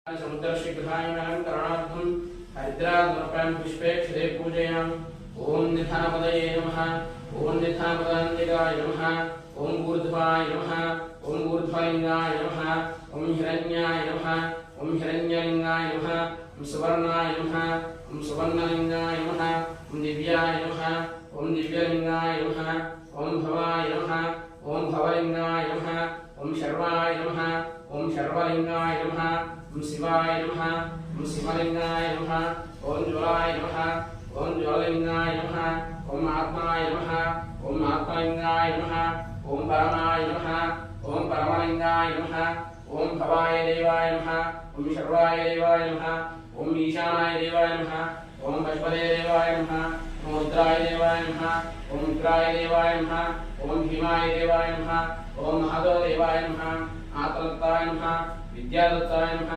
समुद्रशीघ्रायणाकरणार्थं हरिद्राद्रव्यान् पुष्पेक्षते पूजयामि। ओम निधानपदये नमः। ओम निधानपदान्तिकाय नमः। ओम ऊर्ध्वाय नमः। ओम ऊर्ध्वलिंगाय नमः। ओम हिरण्याय नमः। ओम हिरण्यलिंगाय नमः। ओम सुवर्णाय नमः। ओम सुवर्णलिंगाय नमः। ओम दिव्याय नमः। ओम दिव्यलिंगाय नमः। ओम भवाय नमः। ओम भवलिंगाय नमः। ओम शर्वाय नमः। ओम शर्वलिंगाय नमः। ओम शिवाय नमः। ओम शिवलिंगाय नमः। ओम ज्वालाय नमः। ओम ज्वाललिंगाय नमः। ओम आत्माय नमः। ओम आत्मलिंगाय नमः। ओम परमाय नमः। ओम परमलिंगाय नमः। ओम भवाय देवाय नमः। ओम शर्वाय देवाय नमः। ओम ईशानाय देवाय नमः। ओम पशुपते देवाय नमः। ओम रुद्राय देवाय नमः। ओम उग्राय देवाय नमः। ओम भीमाय देवाय नमः। ओम महादेव देवाय नमः। आत्मदत्ताय नमः। विद्यादत्ताय नमः।